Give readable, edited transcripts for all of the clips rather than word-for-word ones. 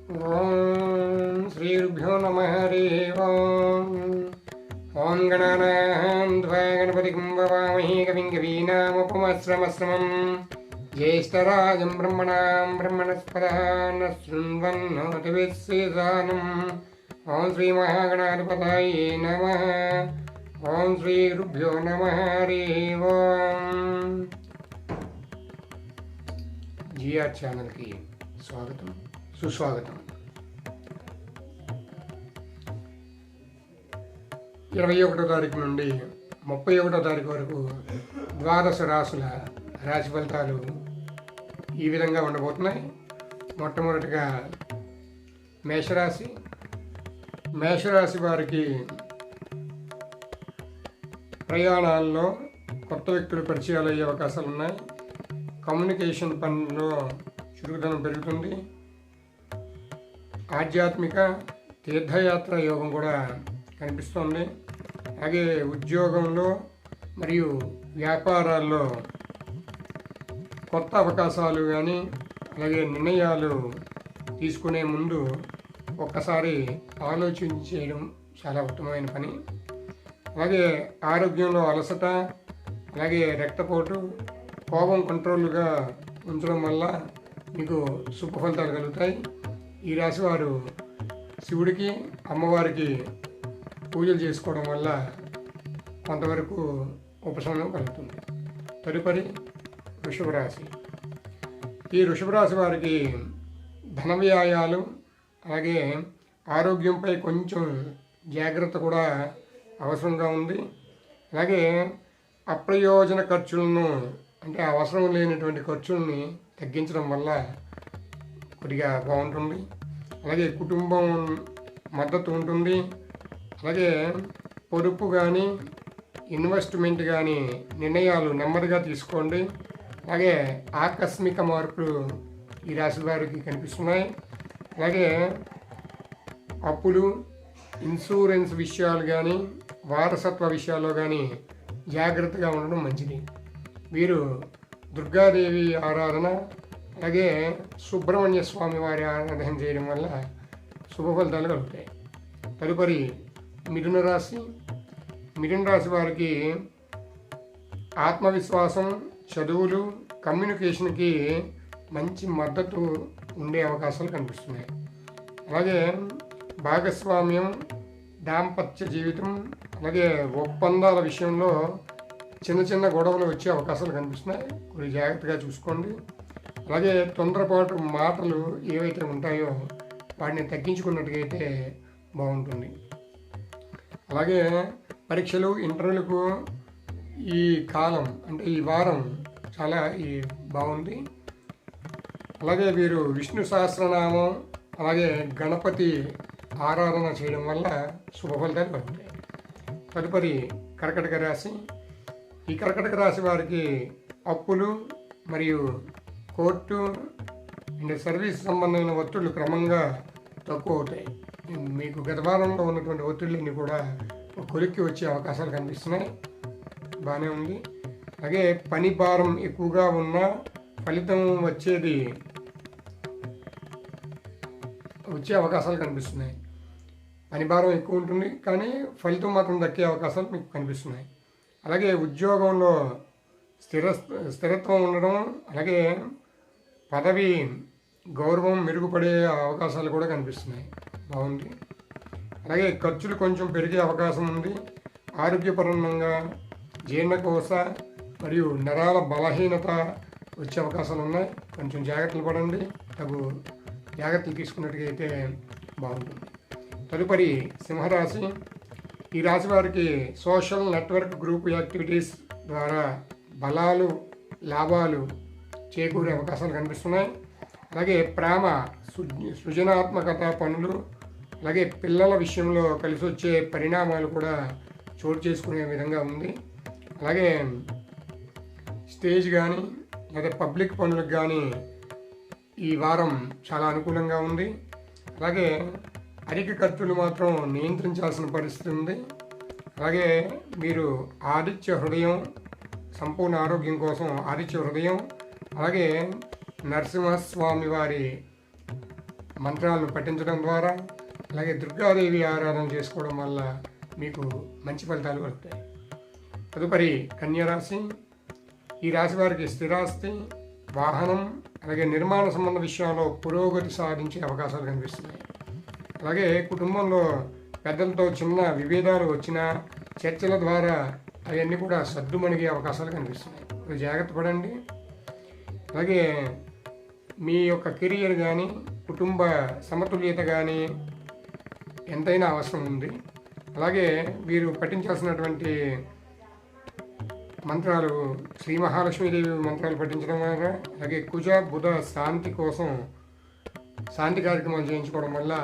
ఓం శ్రీగురుభ్యో నమః హరి ఓం. ఓం గణానాం త్వా గణపతిం వవామహే కవిం కవీనాముపమస్రవస్రవం జ్యేష్ఠరాజం బ్రహ్మణాం బ్రహ్మణస్పదః న శృణ్వన్నోతిభిः సేదసాదనం. ఓం శ్రీ మహాగణాధిపతయే నమః. ఓం శ్రీగురుభ్యో నమః హరి ఓం. జిఆర్ ఛానల్కి స్వాగతం, సుస్వాగతం. 21వ తారీఖు నుండి 31వ తారీఖు వరకు ద్వాదశ రాశుల రాశి ఫలితాలు ఈ విధంగా ఉండబోతున్నాయి. మొట్టమొదటిగా మేషరాశి. మేషరాశి వారికి ప్రయాణాల్లో కొత్త వ్యక్తులు పరిచయాలు అయ్యే అవకాశాలు ఉన్నాయి. కమ్యూనికేషన్ పనిలో చురుకుదనం పెరుగుతుంది. ఆధ్యాత్మిక తీర్థయాత్ర యోగం కూడా కనిపిస్తుంది. అలాగే ఉద్యోగంలో మరియు వ్యాపారాల్లో కొత్త అవకాశాలు కానీ అలాగే నిర్ణయాలు తీసుకునే ముందు ఒక్కసారి ఆలోచించేయడం చాలా ఉత్తమమైన పని. అలాగే ఆరోగ్యంలో అలసట, అలాగే రక్తపోటు, కోపం కంట్రోల్గా ఉంచడం వల్ల మీకు శుభ ఫలితాలు కలుగుతాయి. ఈ రాశి వారు శివుడికి, అమ్మవారికి పూజలు చేసుకోవడం వల్ల కొంతవరకు ఉపశమనం కలుగుతుంది. తదుపరి వృషభ రాశి. ఈ వృషభ రాశి వారికి ధన వ్యయాలు అలాగే ఆరోగ్యంపై కొంచెం జాగ్రత్త కూడా అవసరంగా ఉంది. అలాగే అప్రయోజన ఖర్చులను, అంటే అవసరం లేనటువంటి ఖర్చుల్ని తగ్గించడం వల్ల కొద్దిగా బాగుంటుంది. అలాగే కుటుంబం మద్దతు ఉంటుంది. అలాగే పొదుపు కానీ ఇన్వెస్ట్మెంట్ కానీ నిర్ణయాలు నెమ్మదిగా తీసుకోండి. అలాగే ఆకస్మిక మార్పులు ఈ రాశి వారికి కనిపిస్తున్నాయి. అలాగే అప్పులు, ఇన్సూరెన్స్ విషయాలు కానీ వారసత్వ విషయాల్లో కానీ జాగ్రత్తగా ఉండడం మంచిది. వీరు దుర్గాదేవి ఆరాధన అలాగే సుబ్రహ్మణ్య స్వామి వారి ఆరాధన చేయడం వల్ల శుభ ఫలితాలు కలుగుతాయి. తదుపరి మిథున రాశి. మిథున రాశి వారికి ఆత్మవిశ్వాసం, చదువులు, కమ్యూనికేషన్కి మంచి మద్దతు ఉండే అవకాశాలు కనిపిస్తున్నాయి. అలాగే భాగస్వామ్యం, దాంపత్య జీవితం అలాగే ఒప్పందాల విషయంలో చిన్న చిన్న గొడవలు వచ్చే అవకాశాలు కనిపిస్తున్నాయి. కొద్దిగా జాగ్రత్తగా చూసుకోండి. అలాగే తొందరపాటు మాటలు ఏవైతే ఉంటాయో వాటిని తగ్గించుకున్నట్టుగైతే బాగుంటుంది. అలాగే పరీక్షలు, ఇంటర్వ్యూలకు ఈ కాలం అంటే ఈ వారం చాలా బాగుంది. అలాగే వీరు విష్ణు సహస్రనామం అలాగే గణపతి ఆరాధన చేయడం వల్ల శుభ ఫలితాలు కలుగుతాయి. తదుపరి కర్కటక రాశి. ఈ కర్కటక రాశి వారికి అప్పులు మరియు కోర్టు అండ్ సర్వీస్ సంబంధమైన ఒత్తిళ్లు క్రమంగా తక్కువ అవుతాయి. మీకు గత వారంలో ఉన్నటువంటి ఒత్తిళ్ళన్నీ కూడా కొలిక్కి వచ్చే అవకాశాలు కనిపిస్తున్నాయి. బాగానే ఉంది. అలాగే పని భారం ఎక్కువగా ఉన్న ఫలితం వచ్చే అవకాశాలు కనిపిస్తున్నాయి. పని భారం ఎక్కువ ఉంటుంది కానీ ఫలితం మాత్రం దక్కే అవకాశాలు మీకు కనిపిస్తున్నాయి. అలాగే ఉద్యోగంలో స్థిరత్వం ఉండడం అలాగే పదవి గౌరవం మెరుగుపడే అవకాశాలు కూడా కనిపిస్తున్నాయి. బాగుంది. అలాగే ఖర్చులు కొంచెం పెరిగే అవకాశం ఉంది. ఆరోగ్యపరంగా జీర్ణకోశ మరియు నరాల బలహీనత వచ్చే అవకాశాలు ఉన్నాయి. కొంచెం జాగ్రత్తలు పడండి. తగు జాగ్రత్తలు తీసుకున్నట్టుగైతే బాగుంటుంది. తదుపరి సింహరాశి. ఈ రాశి వారికి సోషల్ నెట్వర్క్ గ్రూప్ యాక్టివిటీస్ ద్వారా బలాలు, లాభాలు చేకూరే అవకాశాలు కనిపిస్తున్నాయి. అలాగే ప్రేమ, సృజనాత్మకత పనులు అలాగే పిల్లల విషయంలో కలిసి వచ్చే పరిణామాలు కూడా చోటు చేసుకునే విధంగా ఉంది. అలాగే స్టేజ్ కానీ లేదా పబ్లిక్ పనులకు కానీ ఈ వారం చాలా అనుకూలంగా ఉంది. అలాగే అధిక ఖర్చులు మాత్రం నియంత్రించాల్సిన పరిస్థితి ఉంది. అలాగే మీరు ఆదిత్య హృదయం, సంపూర్ణ ఆరోగ్యం కోసం ఆదిత్య హృదయం అలాగే నరసింహస్వామి వారి మంత్రాలను పఠించడం ద్వారా, అలాగే దుర్గాదేవి ఆరాధన చేసుకోవడం వల్ల మీకు మంచి ఫలితాలు కలుగుతాయి. తదుపరి కన్యరాశి. ఈ రాశి వారికి స్థిరాస్తి, వాహనం, అలాగే నిర్మాణ సంబంధ విషయంలో పురోగతి సాధించే అవకాశాలు కనిపిస్తున్నాయి. అలాగే కుటుంబంలో పెద్దలతో చిన్న విభేదాలు వచ్చినా చర్చల ద్వారా అవన్నీ కూడా సర్దుమణిగే అవకాశాలు కనిపిస్తున్నాయి. ఇప్పుడు జాగ్రత్త పడండి. అలాగే మీ యొక్క కెరియర్ కానీ కుటుంబ సమతుల్యత కానీ ఎంతైనా అవసరం ఉంది. అలాగే వీరు పఠించాల్సినటువంటి మంత్రాలు శ్రీ మహాలక్ష్మీదేవి మంత్రాలు పఠించడం వల్ల, అలాగే కుజ బుధ శాంతి కోసం శాంతి కార్యక్రమాలు చేయించుకోవడం వల్ల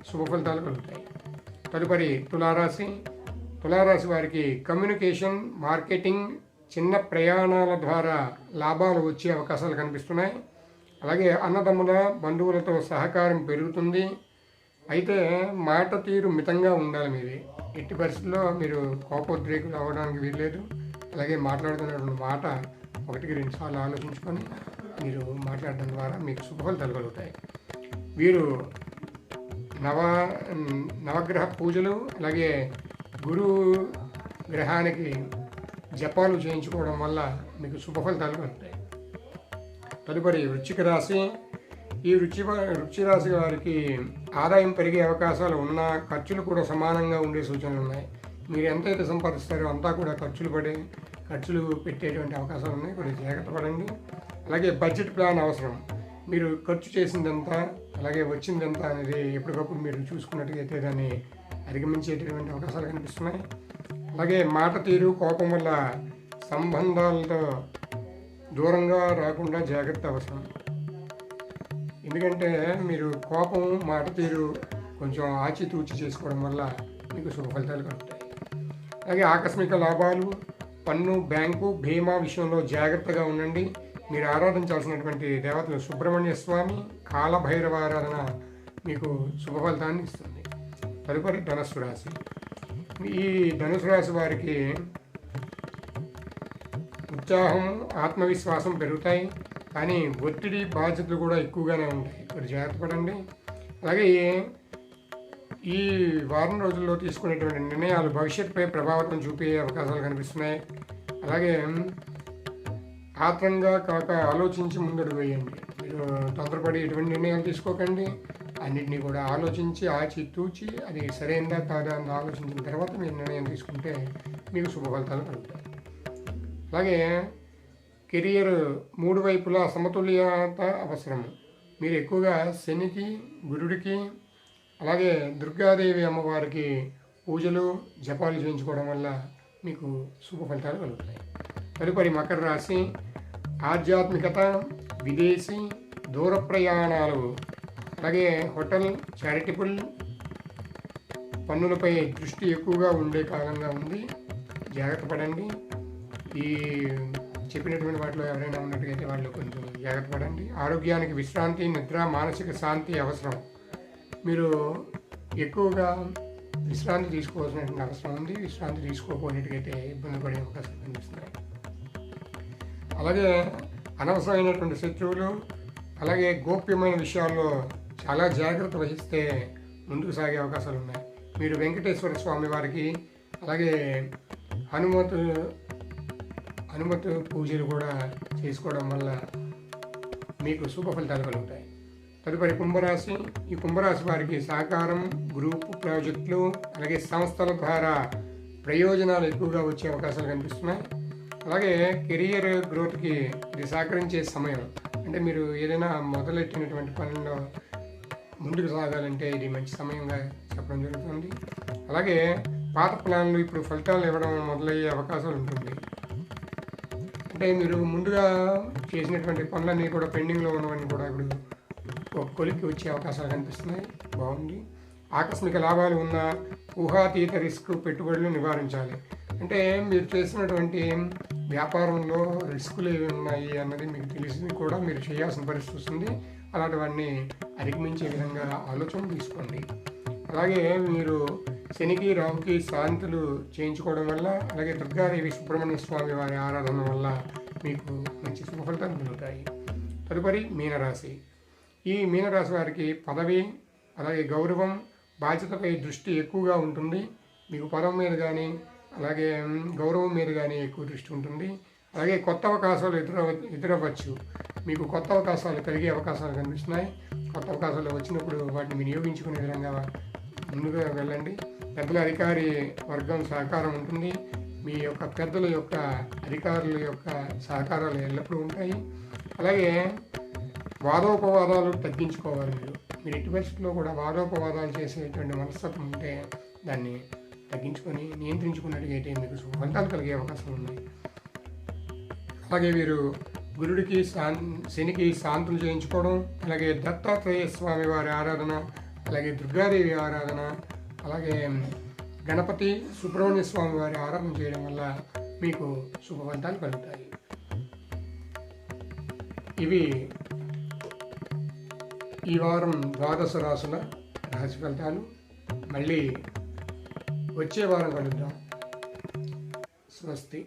శుభ ఫలితాలు కలుగుతాయి. తదుపరి తులారాశి. తులారాశి వారికి కమ్యూనికేషన్, మార్కెటింగ్, చిన్న ప్రయాణాల ద్వారా లాభాలు వచ్చే అవకాశాలు కనిపిస్తున్నాయి. అలాగే అన్నదమ్ముల బంధువులతో సహకారం పెరుగుతుంది. అయితే మాట తీరు మితంగా ఉండాలి. మీది ఎట్టి పరిస్థితుల్లో మీరు కోపోద్రేకులు అవ్వడానికి వీల్లేదు. అలాగే మాట్లాడుతున్నటువంటి మాట 1-2 సార్లు ఆలోచించుకొని మీరు మాట్లాడడం ద్వారా మీకు శుభఫలితాలు కలుగుతాయి. వీరు నవగ్రహ పూజలు, అలాగే గురు గ్రహానికి జపాలు చేయించుకోవడం వల్ల మీకు శుభ ఫలితాలు కలుగుతాయి. తదుపరి వృశ్చిక రాశి. ఈ వృశ్చిక రాశి వారికి ఆదాయం పెరిగే అవకాశాలు ఉన్నా ఖర్చులు కూడా సమానంగా ఉండే సూచనలు ఉన్నాయి. మీరు ఎంతైతే సంపాదిస్తారో అంతా కూడా ఖర్చులు పెట్టేటువంటి అవకాశాలు ఉన్నాయి. కొద్దిగా జాగ్రత్త పడండి. అలాగే బడ్జెట్ ప్లాన్ అవసరం. మీరు ఖర్చు చేసిందంతా అలాగే వచ్చిందంతా అనేది ఎప్పటికప్పుడు మీరు చూసుకున్నట్టుగైతే దాన్ని అధిగమించేటటువంటి అవకాశాలు కనిపిస్తున్నాయి. అలాగే మాట తీరు, కోపం వల్ల సంబంధాలతో దూరంగా రాకుండా జాగ్రత్త అవసరం. ఎందుకంటే మీరు కోపం, మాట తీరు కొంచెం ఆచితూచి చేసుకోవడం వల్ల మీకు శుభ ఫలితాలు కలుగుతాయి. అలాగే ఆకస్మిక లాభాలు, పన్ను, బ్యాంకు, బీమా విషయంలో జాగ్రత్తగా ఉండండి. మీరు ఆరాధించాల్సినటువంటి దేవతలు సుబ్రహ్మణ్య స్వామి, కాలభైరవ ఆరాధన మీకు శుభ ఫలితాన్ని ఇస్తుంది. తదుపరి ధనుస్సు రాశి. ఈ ధనుసు రాశి వారికి ఉత్సాహం, ఆత్మవిశ్వాసం పెరుగుతాయి. కానీ ఒత్తిడి, బాధ్యతలు కూడా ఎక్కువగానే ఉంటాయి. ఇక్కడ జాగ్రత్త పడండి. అలాగే ఈ వారం రోజుల్లో తీసుకునేటువంటి నిర్ణయాలు భవిష్యత్తుపై ప్రభావితం చూపే అవకాశాలు కనిపిస్తున్నాయి. అలాగే ఆత్రంగా కాక ఆలోచించి ముందడుగు వేయండి. మీరు తొందరపడి ఎటువంటి నిర్ణయాలు తీసుకోకండి. అన్నింటినీ కూడా ఆలోచించి ఆచితూచి అది సరైనదా కాదా అని ఆలోచించిన తర్వాత మీరు నిర్ణయం తీసుకుంటే మీకు శుభ ఫలితాలు కలుగుతాయి. అలాగే కెరియర్ 3 వైపులా సమతుల్యత అవసరం. మీరు ఎక్కువగా శనికి, గురుడికి, అలాగే దుర్గాదేవి అమ్మవారికి పూజలు, జపాలు చేయించుకోవడం వల్ల మీకు శుభ ఫలితాలు కలుగుతాయి. తదుపరి మకర రాశి. ఆధ్యాత్మికత, విదేశీ, దూర ప్రయాణాలు, అలాగే హోటల్, చారిటబుల్ పన్నులపై దృష్టి ఎక్కువగా ఉండే కాలంగా ఉంది. జాగ్రత్త పడండి. ఈ చెప్పినటువంటి వాటిలో ఎవరైనా ఉన్నట్టుగైతే వాళ్ళు కొంచెం జాగ్రత్త పడండి. ఆరోగ్యానికి విశ్రాంతి, నిద్ర, మానసిక శాంతి అవసరం. మీరు ఎక్కువగా విశ్రాంతి తీసుకోవాల్సినటువంటి అవసరం ఉంది. విశ్రాంతి తీసుకోకపోయినట్టుగైతే ఇబ్బంది పడే అవకాశాలు కనిపిస్తున్నాయి. అలాగే అనవసరమైనటువంటి శత్రువులు, అలాగే గోప్యమైన విషయాల్లో చాలా జాగ్రత్త వహిస్తే ముందుకు సాగే అవకాశాలు ఉన్నాయి. మీరు వెంకటేశ్వర స్వామి వారికి, అలాగే హనుమత్ పూజలు కూడా చేసుకోవడం వల్ల మీకు శుభ ఫలితాలు కలుగుతాయి. తదుపరి కుంభరాశి. ఈ కుంభరాశి వారికి సహకారం, గ్రూప్ ప్రాజెక్టులు, అలాగే సంస్థల ద్వారా ప్రయోజనాలు ఎక్కువగా వచ్చే అవకాశాలు కనిపిస్తున్నాయి. అలాగే కెరియర్ గ్రోత్కి ఇది సహకరించే సమయం. అంటే మీరు ఏదైనా మొదలెట్టినటువంటి పనుల్లో ముందుకు సాగాలంటే ఇది మంచి సమయంగా చెప్పడం జరుగుతుంది. అలాగే పాత ప్లాన్లు ఇప్పుడు ఫలితాలు ఇవ్వడం మొదలయ్యే అవకాశాలు ఉంటుంది. అంటే మీరు ముందుగా చేసినటువంటి పనులన్నీ కూడా పెండింగ్లో ఉన్నవన్నీ కూడా ఇప్పుడు ఒక కొలిక్కి వచ్చే అవకాశాలు కనిపిస్తున్నాయి. బాగుంది. ఆకస్మిక లాభాలు ఉన్న ఊహాతీత రిస్క్ పెట్టుబడులు నివారించాలి. అంటే మీరు చేసినటువంటి వ్యాపారంలో రిస్కులు ఏవి ఉన్నాయి అన్నది మీకు తెలిసి కూడా మీరు చేయాల్సిన పరిస్థితి వస్తుంది. అలాంటివన్నీ అధిగమించే విధంగా ఆలోచన తీసుకోండి. అలాగే మీరు శనికి, రావుకి శాంతులు చేయించుకోవడం వల్ల, అలాగే దుర్గాదేవి, సుబ్రహ్మణ్య స్వామి వారి ఆరాధన వల్ల మీకు మంచి శుభ ఫలితాలు కలుగుతాయి. తదుపరి మీనరాశి. ఈ మీనరాశి వారికి పదవి, అలాగే గౌరవం, బాధ్యతపై దృష్టి ఎక్కువగా ఉంటుంది. మీకు పదవి మీద కానీ అలాగే గౌరవం మీద కానీ ఎక్కువ దృష్టి ఉంటుంది. అలాగే కొత్త అవకాశాలు ఎదురవ్వచ్చు. మీకు కొత్త అవకాశాలు కలిగే అవకాశాలు కనిపిస్తున్నాయి. కొత్త అవకాశాలు వచ్చినప్పుడు వాటిని వినియోగించుకునే విధంగా ముందుగా వెళ్ళండి. పెద్దల అధికారి వర్గం సహకారం ఉంటుంది. మీ యొక్క పెద్దల యొక్క అధికారుల యొక్క సహకారాలు ఎల్లప్పుడూ ఉంటాయి. అలాగే వాదోపవాదాలు తగ్గించుకోవాలి. మీరు ఎట్టి పరిస్థితుల్లో కూడా వాదోపవాదాలు చేసేటువంటి మనస్తత్వం ఉంటే దాన్ని తగ్గించుకొని నియంత్రించుకున్నట్టుగైతే మీకు ఫలితాలు కలిగే అవకాశాలు ఉన్నాయి. అలాగే వీరు గురుడికి శనికి శాంతులు చేయించుకోవడం, అలాగే దత్తాత్రేయ స్వామి వారి ఆరాధన, అలాగే దుర్గాదేవి ఆరాధన, అలాగే గణపతి, సుబ్రహ్మణ్య స్వామి వారి ఆరాధన చేయడం వల్ల మీకు శుభ ఫలితాలు కలుగుతాయి. ఇవి ఈ వారం ద్వాదశ రాశుల రాశి ఫలితాలు. మళ్ళీ వచ్చే వారం కలుద్దాం. స్వస్తి.